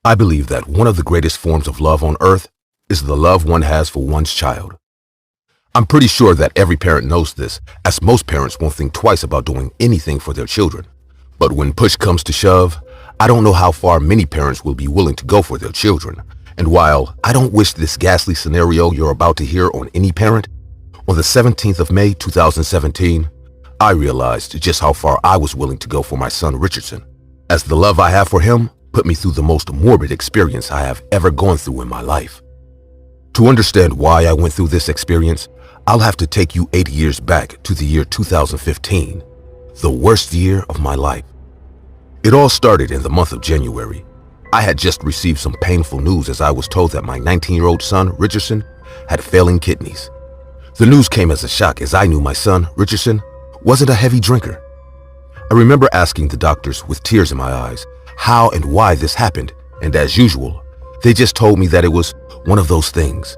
I believe that one of the greatest forms of love on earth is the love one has for one's child. I'm pretty sure that every parent knows this, as most parents won't think twice about doing anything for their children. But when push comes to shove, I don't know how far many parents will be willing to go for their children. And while I don't wish this ghastly scenario you're about to hear on any parent, on the 17th of May 2017, I realized just how far I was willing to go for my son Richardson, as the love I have for him put me through the most morbid experience I have ever gone through in my life. To understand why I went through this experience, I'll have to take you 8 years back to the year 2015, the worst year of my life. It all started in the month of January. I had just received some painful news as I was told that my 19-year-old son, Richardson, had failing kidneys. The news came as a shock as I knew my son, Richardson, wasn't a heavy drinker. I remember asking the doctors with tears in my eyes how and why this happened, and as usual, they just told me that it was one of those things.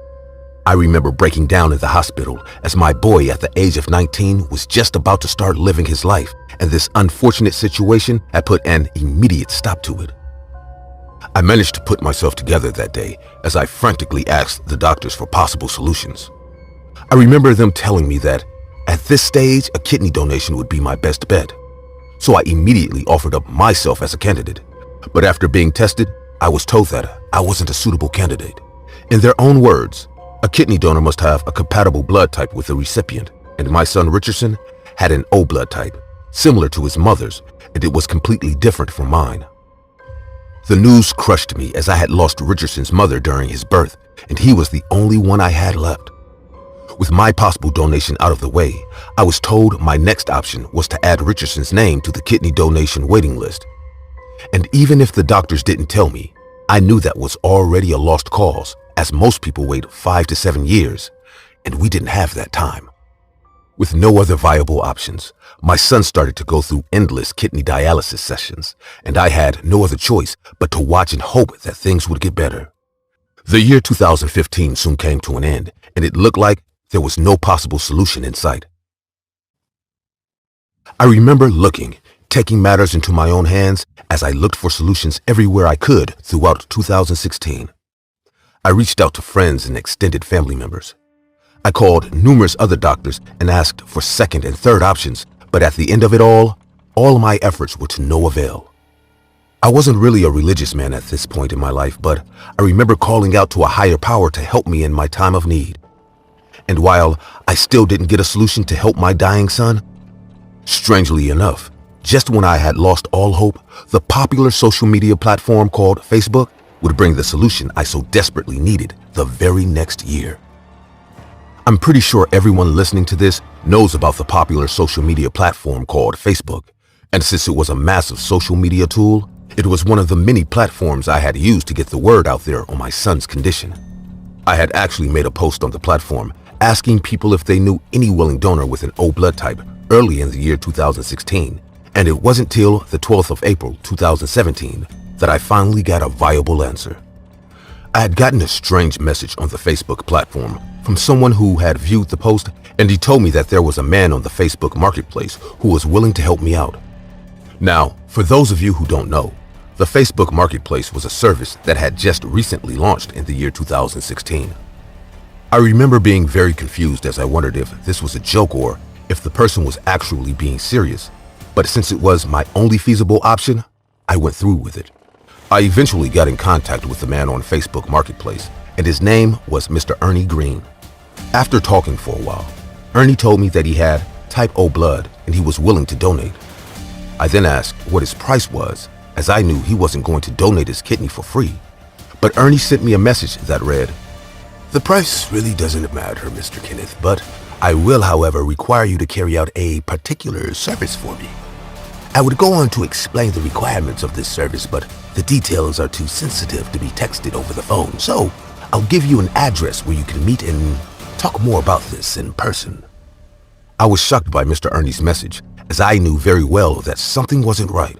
I remember breaking down in the hospital as my boy at the age of 19 was just about to start living his life, and this unfortunate situation had put an immediate stop to it. I managed to put myself together that day as I frantically asked the doctors for possible solutions. I remember them telling me that at this stage a kidney donation would be my best bet. So I immediately offered up myself as a candidate. But after being tested, I was told that I wasn't a suitable candidate. In their own words, a kidney donor must have a compatible blood type with the recipient, and my son Richardson had an O blood type, similar to his mother's, and it was completely different from mine. The news crushed me as I had lost Richardson's mother during his birth, and he was the only one I had left. With my possible donation out of the way, I was told my next option was to add Richardson's name to the kidney donation waiting list. And even if the doctors didn't tell me, I knew that was already a lost cause, as most people wait 5 to 7 years, and we didn't have that time. With no other viable options, my son started to go through endless kidney dialysis sessions, and I had no other choice but to watch and hope that things would get better. The year 2015 soon came to an end, and it looked like there was no possible solution in sight. I remember taking matters into my own hands as I looked for solutions everywhere I could throughout 2016. I reached out to friends and extended family members. I called numerous other doctors and asked for second and third options, but at the end of it all my efforts were to no avail. I wasn't really a religious man at this point in my life, but I remember calling out to a higher power to help me in my time of need. And while I still didn't get a solution to help my dying son, strangely enough, just when I had lost all hope, the popular social media platform called Facebook would bring the solution I so desperately needed the very next year. I'm pretty sure everyone listening to this knows about the popular social media platform called Facebook, and since it was a massive social media tool, it was one of the many platforms I had used to get the word out there on my son's condition. I had actually made a post on the platform asking people if they knew any willing donor with an O blood type early in the year 2016, and it wasn't till the 12th of April 2017 that I finally got a viable answer. I had gotten a strange message on the Facebook platform from someone who had viewed the post, and he told me that there was a man on the Facebook marketplace who was willing to help me out. Now, for those of you who don't know, the Facebook marketplace was a service that had just recently launched in the year 2016. I remember being very confused as I wondered if this was a joke or if the person was actually being serious, but since it was my only feasible option, I went through with it. I eventually got in contact with the man on Facebook Marketplace, and his name was Mr. Ernie Green. After talking for a while, Ernie told me that he had type O blood and he was willing to donate. I then asked what his price was, as I knew he wasn't going to donate his kidney for free. But Ernie sent me a message that read, "The price really doesn't matter, Mr. Kenneth, but I will, however, require you to carry out a particular service for me. I would go on to explain the requirements of this service, but the details are too sensitive to be texted over the phone, so I'll give you an address where you can meet and talk more about this in person." I was shocked by Mr. Ernie's message, as I knew very well that something wasn't right.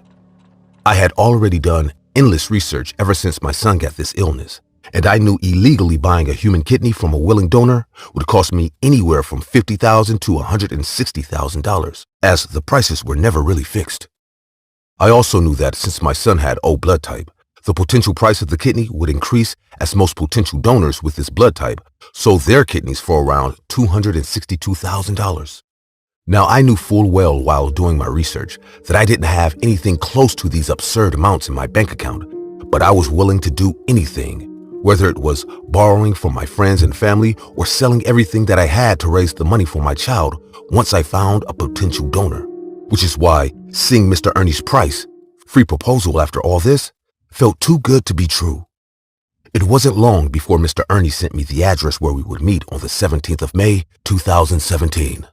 I had already done endless research ever since my son got this illness, and I knew illegally buying a human kidney from a willing donor would cost me anywhere from $50,000 to $160,000, as the prices were never really fixed. I also knew that since my son had O blood type, The potential price of the kidney would increase as most potential donors with this blood type sold their kidneys for around $262,000. Now, I knew full well while doing my research that I didn't have anything close to these absurd amounts in my bank account, but I was willing to do anything, whether it was borrowing from my friends and family or selling everything that I had to raise the money for my child once I found a potential donor. Which is why seeing Mr. Ernie's price, free proposal after all this, felt too good to be true. It wasn't long before Mr. Ernie sent me the address where we would meet on the 17th of May, 2017.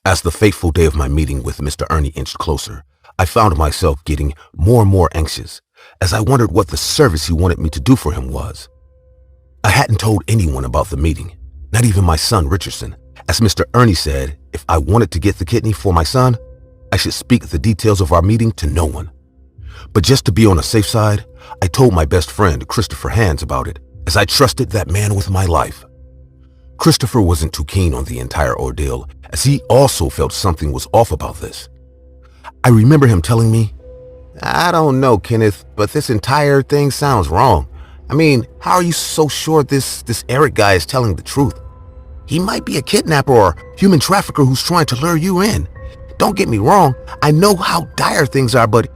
As the fateful day of my meeting with Mr. Ernie inched closer, I found myself getting more and more anxious as I wondered what the service he wanted me to do for him was. I hadn't told anyone about the meeting, not even my son Richardson, as Mr. Ernie said if I wanted to get the kidney for my son, I should speak the details of our meeting to no one. But just to be on the safe side, I told my best friend Christopher Hands about it, as I trusted that man with my life. Christopher wasn't too keen on the entire ordeal, as he also felt something was off about this. I remember him telling me, "I don't know, Kenneth, but this entire thing sounds wrong. I mean, how are you so sure this Eric guy is telling the truth? He might be a kidnapper or human trafficker who's trying to lure you in. Don't get me wrong, I know how dire things are, but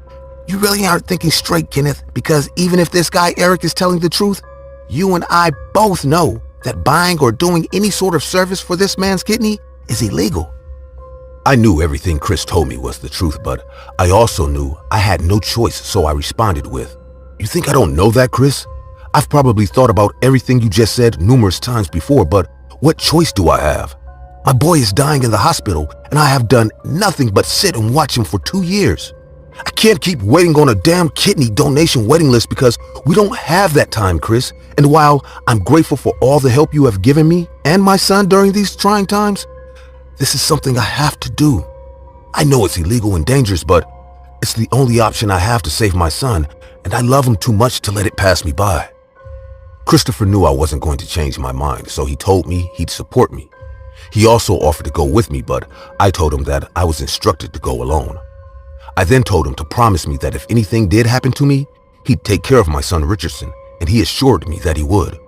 you really aren't thinking straight, Kenneth, because even if this guy Eric is telling the truth, you and I both know that buying or doing any sort of service for this man's kidney is illegal." I knew everything Chris told me was the truth, but I also knew I had no choice, so I responded with, "You think I don't know that, Chris? I've probably thought about everything you just said numerous times before, but what choice do I have? My boy is dying in the hospital, and I have done nothing but sit and watch him for 2 years. I can't keep waiting on a damn kidney donation waiting list because we don't have that time, Chris. And while I'm grateful for all the help you have given me and my son during these trying times, this is something I have to do. I know it's illegal and dangerous, but it's the only option I have to save my son, and I love him too much to let it pass me by." Christopher knew I wasn't going to change my mind, so he told me he'd support me. He also offered to go with me, but I told him that I was instructed to go alone. I then told him to promise me that if anything did happen to me, he'd take care of my son Richardson, and he assured me that he would.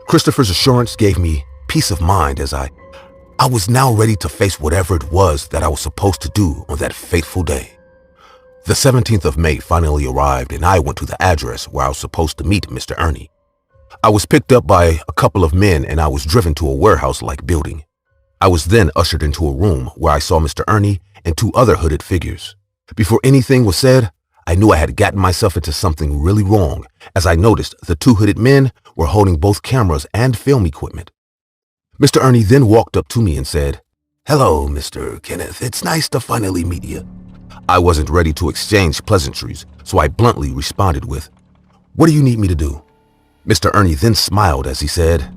Christopher's assurance gave me peace of mind as I was now ready to face whatever it was that I was supposed to do on that fateful day. The 17th of May finally arrived, and I went to the address where I was supposed to meet Mr. Ernie. I was picked up by a couple of men, and I was driven to a warehouse-like building. I was then ushered into a room where I saw Mr. Ernie and 2 other hooded figures. Before anything was said, I knew I had gotten myself into something really wrong, as I noticed the 2 hooded men were holding both cameras and film equipment. Mr. Ernie then walked up to me and said, "Hello, Mr. Kenneth. It's nice to finally meet you." I wasn't ready to exchange pleasantries, so I bluntly responded with, "What do you need me to do?" Mr. Ernie then smiled as he said,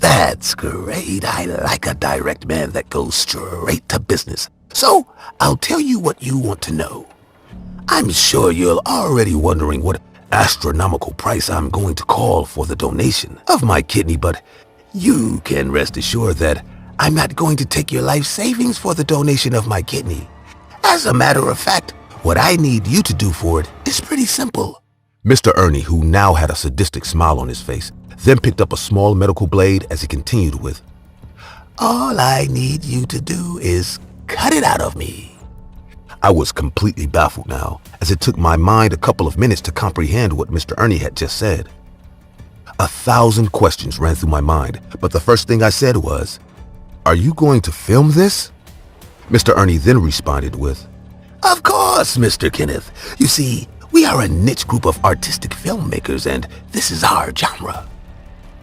"That's great. I like a direct man that goes straight to business. So, I'll tell you what you want to know. I'm sure you're already wondering what astronomical price I'm going to call for the donation of my kidney, but you can rest assured that I'm not going to take your life savings for the donation of my kidney. As a matter of fact, what I need you to do for it is pretty simple." Mr. Ernie, who now had a sadistic smile on his face, then picked up a small medical blade as he continued with, "All I need you to do is cut it out of me." I was completely baffled now, as it took my mind a couple of minutes to comprehend what Mr. Ernie had just said. 1,000 questions ran through my mind, but the first thing I said was, "Are you going to film this?" Mr. Ernie then responded with, "Of course, Mr. Kenneth. You see, we are a niche group of artistic filmmakers, and this is our genre.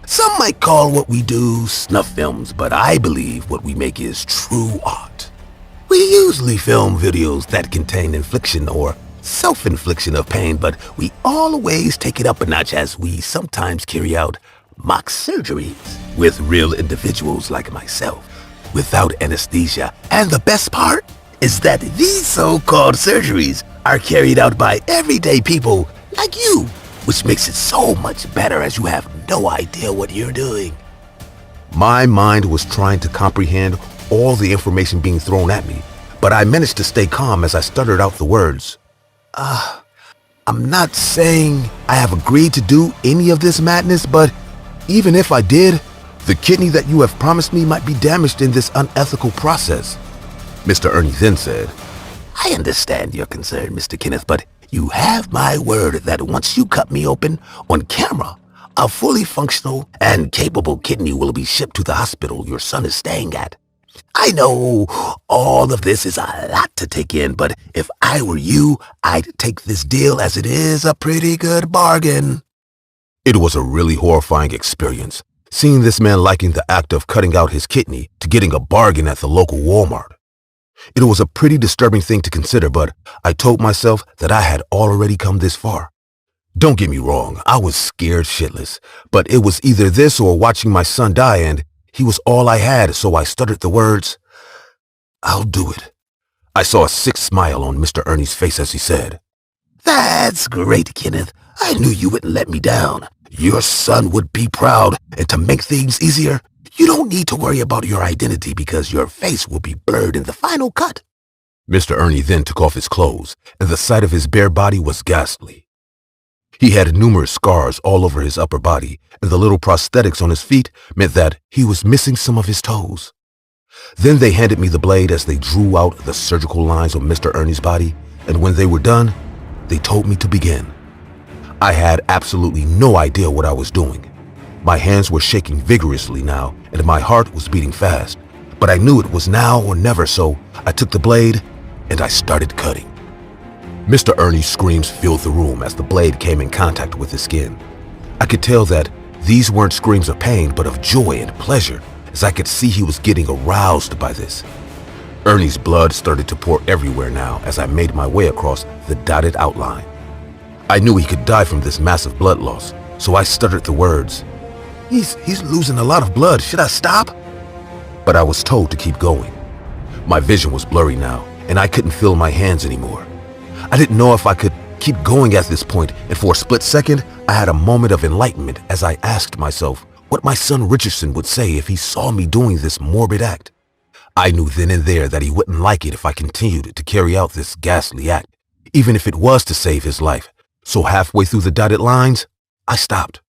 Some might call what we do snuff films, but I believe what we make is true art. We usually film videos that contain infliction or self-infliction of pain, but we always take it up a notch as we sometimes carry out mock surgeries with real individuals like myself, without anesthesia. And the best part is that these so-called surgeries are carried out by everyday people like you, which makes it so much better as you have no idea what you're doing." My mind was trying to comprehend all the information being thrown at me, but I managed to stay calm as I stuttered out the words, I'm not saying I have agreed to do any of this madness, but even if I did, the kidney that you have promised me might be damaged in this unethical process. Mr. Ernie then said, I understand your concern, Mr. Kenneth, but you have my word that once you cut me open on camera, a fully functional and capable kidney will be shipped to the hospital your son is staying at. I know all of this is a lot to take in, but if I were you, I'd take this deal as it is a pretty good bargain. It was a really horrifying experience, seeing this man liking the act of cutting out his kidney to getting a bargain at the local Walmart. It was a pretty disturbing thing to consider, but I told myself that I had already come this far. Don't get me wrong, I was scared shitless, but it was either this or watching my son die, and he was all I had, so I stuttered the words, I'll do it. I saw a sick smile on Mr. Ernie's face as he said, That's great, Kenneth. I knew you wouldn't let me down. Your son would be proud, and to make things easier, you don't need to worry about your identity because your face will be blurred in the final cut. Mr. Ernie then took off his clothes, and the sight of his bare body was ghastly. He had numerous scars all over his upper body, and the little prosthetics on his feet meant that he was missing some of his toes. Then they handed me the blade as they drew out the surgical lines on Mr. Ernie's body, and when they were done, they told me to begin. I had absolutely no idea what I was doing. My hands were shaking vigorously now, and my heart was beating fast, but I knew it was now or never, so I took the blade and I started cutting. Mr. Ernie's screams filled the room as the blade came in contact with his skin. I could tell that these weren't screams of pain, but of joy and pleasure, as I could see he was getting aroused by this. Ernie's blood started to pour everywhere now as I made my way across the dotted outline. I knew he could die from this massive blood loss, so I stuttered the words, He's losing a lot of blood. Should I stop? But I was told to keep going. My vision was blurry now, and I couldn't feel my hands anymore. I didn't know if I could keep going at this point, and for a split second, I had a moment of enlightenment as I asked myself what my son Richardson would say if he saw me doing this morbid act. I knew then and there that he wouldn't like it if I continued to carry out this ghastly act, even if it was to save his life. So halfway through the dotted lines, I stopped.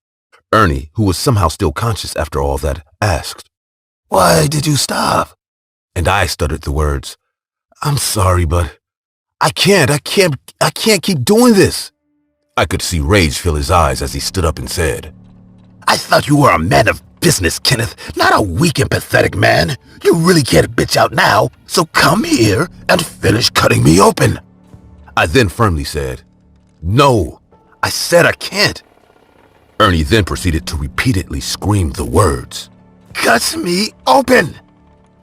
Ernie, who was somehow still conscious after all that, asked, Why did you stop? And I stuttered the words, I'm sorry, but I can't keep doing this. I could see rage fill his eyes as he stood up and said, I thought you were a man of business, Kenneth, not a weak and pathetic man. You really can't bitch out now, so come here and finish cutting me open. I then firmly said, No, I said I can't. Ernie then proceeded to repeatedly scream the words, Cut me open!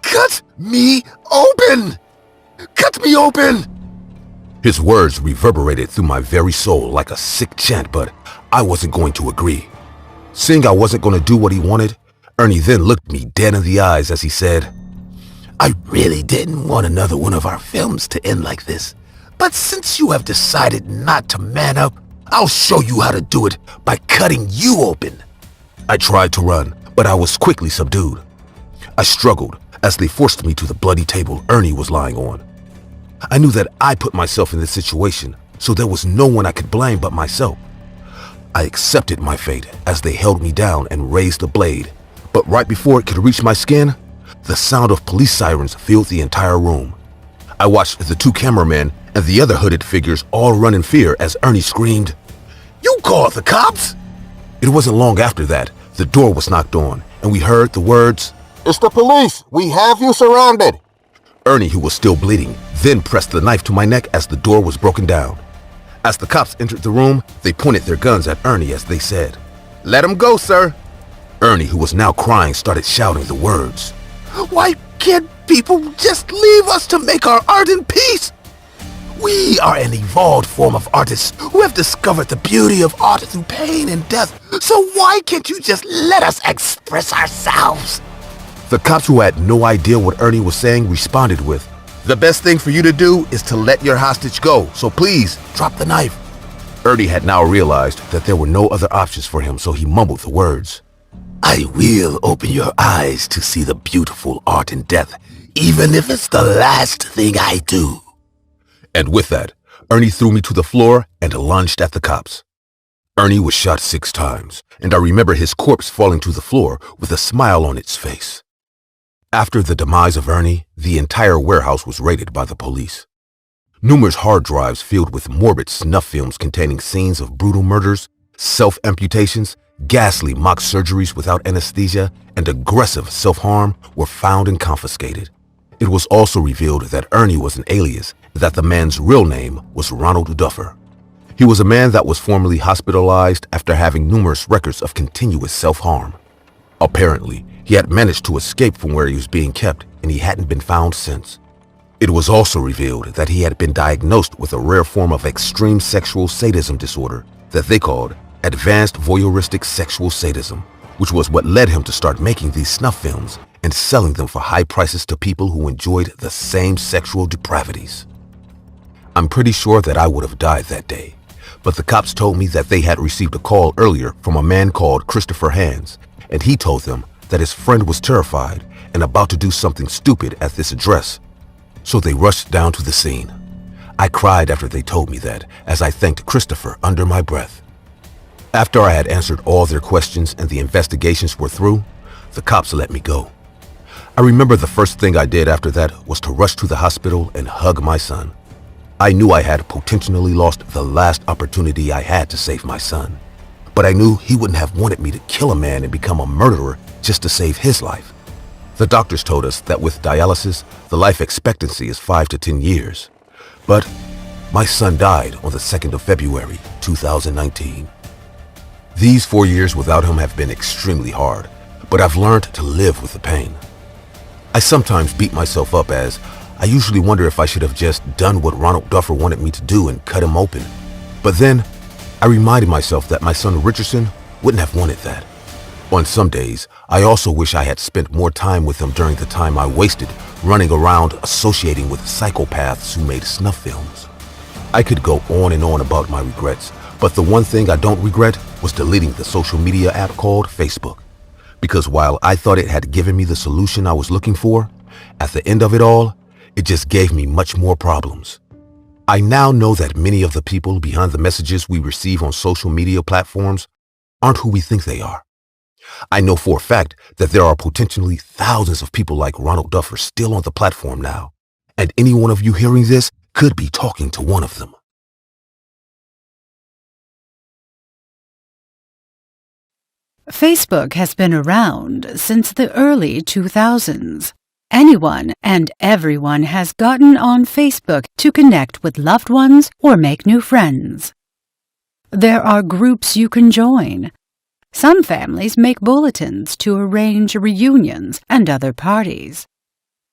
Cut me open! Cut me open! His words reverberated through my very soul like a sick chant, but I wasn't going to agree. Seeing I wasn't going to do what he wanted, Ernie then looked me dead in the eyes as he said, I really didn't want another one of our films to end like this, but since you have decided not to man up, I'll show you how to do it by cutting you open. I tried to run, but I was quickly subdued. I struggled as they forced me to the bloody table Ernie was lying on. I knew that I put myself in this situation, so there was no one I could blame but myself. I accepted my fate as they held me down and raised the blade, but right before it could reach my skin, the sound of police sirens filled the entire room. I watched the two cameramen and the other hooded figures all run in fear as Ernie screamed, You called the cops? It wasn't long after that, the door was knocked on, and we heard the words, It's the police! We have you surrounded! Ernie, who was still bleeding, then pressed the knife to my neck as the door was broken down. As the cops entered the room, they pointed their guns at Ernie as they said, Let him go, sir. Ernie, who was now crying, started shouting the words, Why can't people just leave us to make our art in peace? We are an evolved form of artists who have discovered the beauty of art through pain and death, so why can't you just let us express ourselves? The cops, who had no idea what Ernie was saying, responded with, The best thing for you to do is to let your hostage go, so please drop the knife. Ernie had now realized that there were no other options for him, so he mumbled the words, I will open your eyes to see the beautiful art in death, even if it's the last thing I do. And with that, Ernie threw me to the floor and lunged at the cops. Ernie was shot 6 times, and I remember his corpse falling to the floor with a smile on its face. After the demise of Ernie, the entire warehouse was raided by the police. Numerous hard drives filled with morbid snuff films containing scenes of brutal murders, self-amputations, ghastly mock surgeries without anesthesia, and aggressive self-harm were found and confiscated. It was also revealed that Ernie was an alias, that the man's real name was Ronald Duffer. He was a man that was formerly hospitalized after having numerous records of continuous self-harm. Apparently, he had managed to escape from where he was being kept, and he hadn't been found since. It was also revealed that he had been diagnosed with a rare form of extreme sexual sadism disorder that they called advanced voyeuristic sexual sadism, which was what led him to start making these snuff films and selling them for high prices to people who enjoyed the same sexual depravities. I'm pretty sure that I would have died that day, but the cops told me that they had received a call earlier from a man called Christopher Hands, and he told them that his friend was terrified and about to do something stupid at this address. So they rushed down to the scene. I cried after they told me that, as I thanked Christopher under my breath. After I had answered all their questions and the investigations were through, the cops let me go. I remember the first thing I did after that was to rush to the hospital and hug my son. I knew I had potentially lost the last opportunity I had to save my son, but I knew he wouldn't have wanted me to kill a man and become a murderer just to save his life. The doctors told us that with dialysis, the life expectancy is 5 to 10 years. But my son died on the 2nd of February, 2019. These 4 years without him have been extremely hard, but I've learned to live with the pain. I sometimes beat myself up as I usually wonder if I should have just done what Ronald Duffer wanted me to do and cut him open. But then I reminded myself that my son Richardson wouldn't have wanted that. On some days, I also wish I had spent more time with him during the time I wasted running around associating with psychopaths who made snuff films. I could go on and on about my regrets, but the one thing I don't regret was deleting the social media app called Facebook. Because while I thought it had given me the solution I was looking for, at the end of it all, it just gave me much more problems. I now know that many of the people behind the messages we receive on social media platforms aren't who we think they are. I know for a fact that there are potentially thousands of people like Ronald Duffer still on the platform now, and any one of you hearing this could be talking to one of them. Facebook has been around since the early 2000s. Anyone and everyone has gotten on Facebook to connect with loved ones or make new friends. There are groups you can join. Some families make bulletins to arrange reunions and other parties.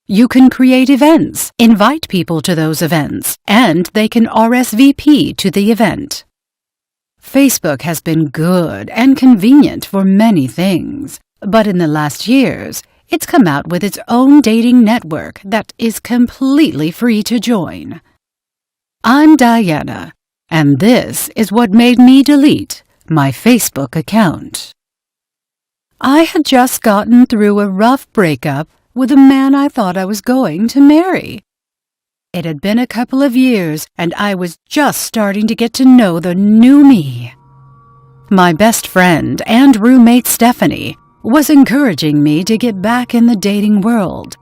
You can create events, invite people to those events, and they can RSVP to the event. Facebook has been good and convenient for many things, but in the last years, it's come out with its own dating network that is completely free to join. I'm Diana, and this is what made me delete my Facebook account. I had just gotten through a rough breakup with a man I thought I was going to marry. It had been a couple of years, and I was just starting to get to know the new me. My best friend and roommate Stephanie was encouraging me to get back in the dating world.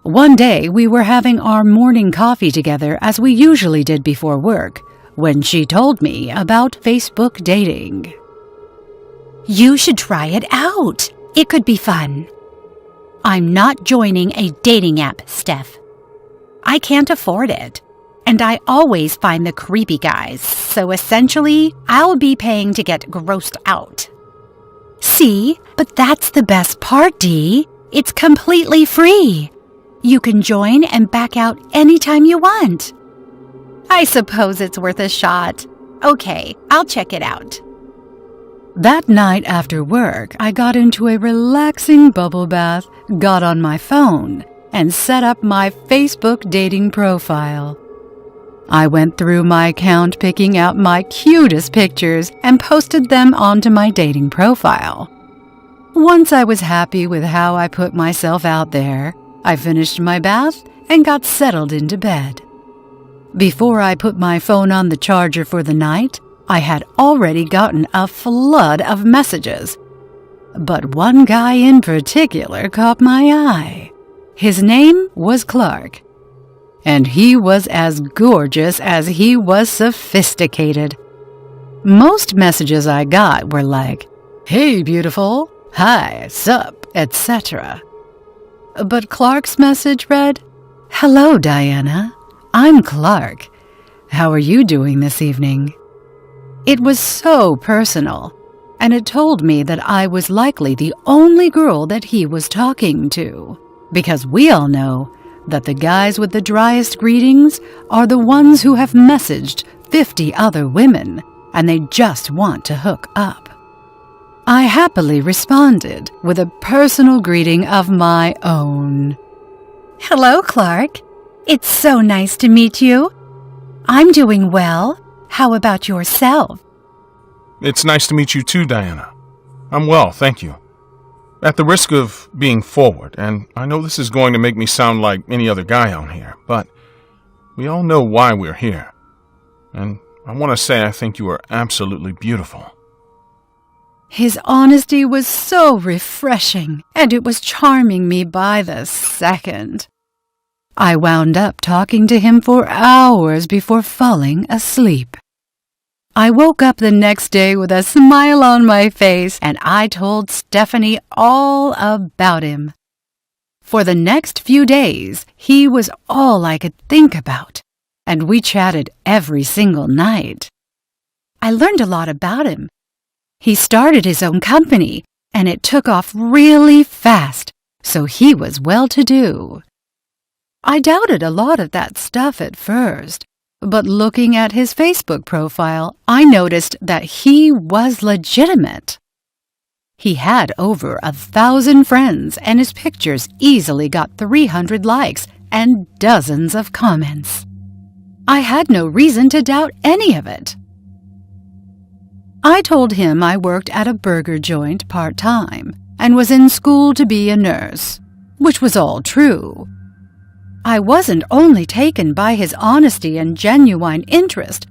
One day we were having our morning coffee together as we usually did before work, when she told me about Facebook dating. You should try it out. It could be fun. I'm not joining a dating app, Steph. I can't afford it, and I always find the creepy guys, so essentially, I'll be paying to get grossed out. See, but that's the best part, Dee. It's completely free. You can join and back out anytime you want. I suppose it's worth a shot. Okay, I'll check it out. That night after work, I got into a relaxing bubble bath, got on my phone, and set up my Facebook dating profile. I went through my account picking out my cutest pictures and posted them onto my dating profile. Once I was happy with how I put myself out there, I finished my bath and got settled into bed. Before I put my phone on the charger for the night, I had already gotten a flood of messages. But one guy in particular caught my eye. His name was Clark, and he was as gorgeous as he was sophisticated. Most messages I got were like, "Hey, beautiful," "Hi," "Sup," etc. But Clark's message read, "Hello, Diana. I'm Clark. How are you doing this evening?" It was so personal, and it told me that I was likely the only girl that he was talking to, because we all know that the guys with the driest greetings are the ones who have messaged 50 other women, and they just want to hook up. I happily responded with a personal greeting of my own. Hello, Clark. It's so nice to meet you. I'm doing well. How about yourself? It's nice to meet you too, Diana. I'm well, thank you. At the risk of being forward, and I know this is going to make me sound like any other guy on here, but we all know why we're here. And I want to say I think you are absolutely beautiful. His honesty was so refreshing, and it was charming me by the second. I wound up talking to him for hours before falling asleep. I woke up the next day with a smile on my face, and I told Stephanie all about him. For the next few days, he was all I could think about, and we chatted every single night. I learned a lot about him. He started his own company, and it took off really fast, so he was well-to-do. I doubted a lot of that stuff at first, but looking at his Facebook profile, I noticed that he was legitimate. He had over 1,000 friends, and his pictures easily got 300 likes and dozens of comments. I had no reason to doubt any of it. I told him I worked at a burger joint part-time and was in school to be a nurse, which was all true. I wasn't only taken by his honesty and genuine interest.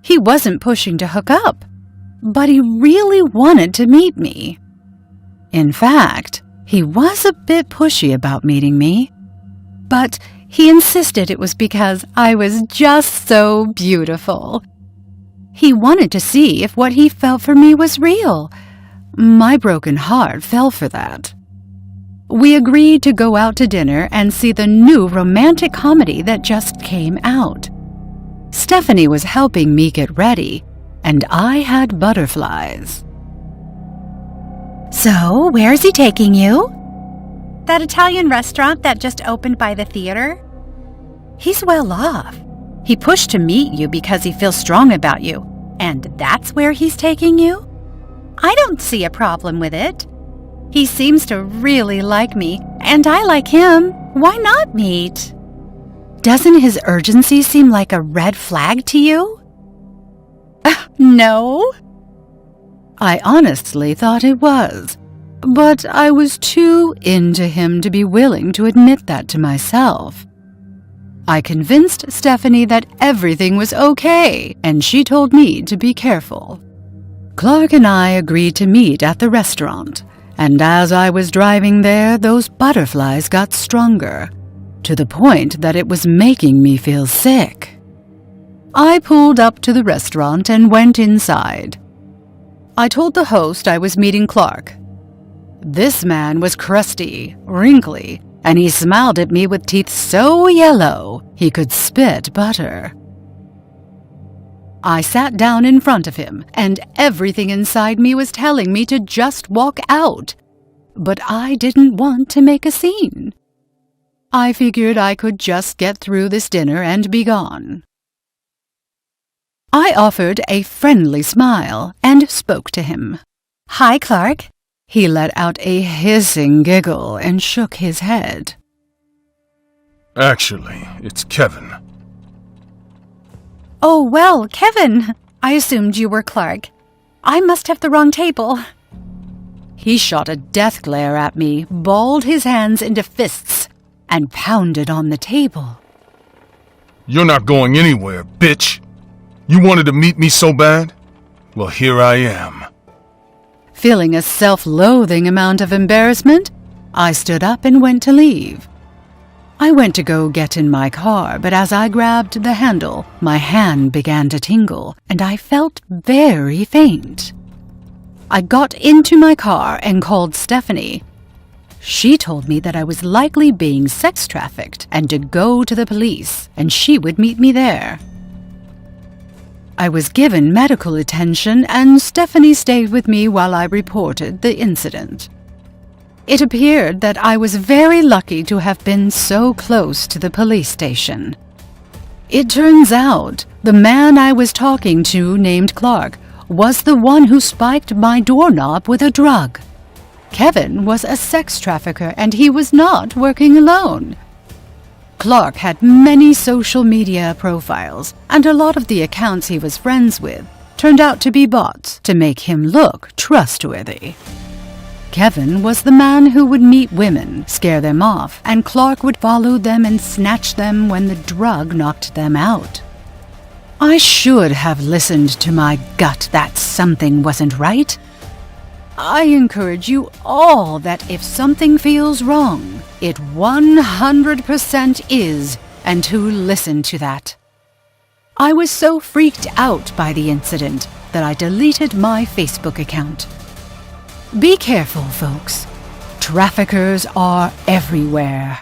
He wasn't pushing to hook up, but he really wanted to meet me. In fact, he was a bit pushy about meeting me, but he insisted it was because I was just so beautiful. He wanted to see if what he felt for me was real. My broken heart fell for that. We agreed to go out to dinner and see the new romantic comedy that just came out. Stephanie was helping me get ready, and I had butterflies. So, where's he taking you? That Italian restaurant that just opened by the theater? He's well off. He pushed to meet you because he feels strong about you, and that's where he's taking you? I don't see a problem with it. He seems to really like me, and I like him. Why not meet? Doesn't his urgency seem like a red flag to you? No. I honestly thought it was, but I was too into him to be willing to admit that to myself. I convinced Stephanie that everything was okay, and she told me to be careful. Clark and I agreed to meet at the restaurant, and as I was driving there, those butterflies got stronger, to the point that it was making me feel sick. I pulled up to the restaurant and went inside. I told the host I was meeting Clark. This man was crusty, wrinkly, and he smiled at me with teeth so yellow he could spit butter. I sat down in front of him, and everything inside me was telling me to just walk out. But I didn't want to make a scene. I figured I could just get through this dinner and be gone. I offered a friendly smile and spoke to him. Hi, Clark. He let out a hissing giggle and shook his head. Actually, it's Kevin. Oh, well, Kevin. I assumed you were Clark. I must have the wrong table. He shot a death glare at me, balled his hands into fists, and pounded on the table. You're not going anywhere, bitch. You wanted to meet me so bad? Well, here I am. Feeling a self-loathing amount of embarrassment, I stood up and went to leave. I went to go get in my car, but as I grabbed the handle, my hand began to tingle, and I felt very faint. I got into my car and called Stephanie. She told me that I was likely being sex trafficked and to go to the police, and she would meet me there. I was given medical attention, and Stephanie stayed with me while I reported the incident. It appeared that I was very lucky to have been so close to the police station. It turns out the man I was talking to, named Clark, was the one who spiked my doorknob with a drug. Kevin was a sex trafficker, and he was not working alone. Clark had many social media profiles, and a lot of the accounts he was friends with turned out to be bots to make him look trustworthy. Kevin was the man who would meet women, scare them off, and Clark would follow them and snatch them when the drug knocked them out. I should have listened to my gut that something wasn't right. I encourage you all that if something feels wrong, it 100% is, and to listen to that. I was so freaked out by the incident that I deleted my Facebook account. Be careful, folks. Traffickers are everywhere.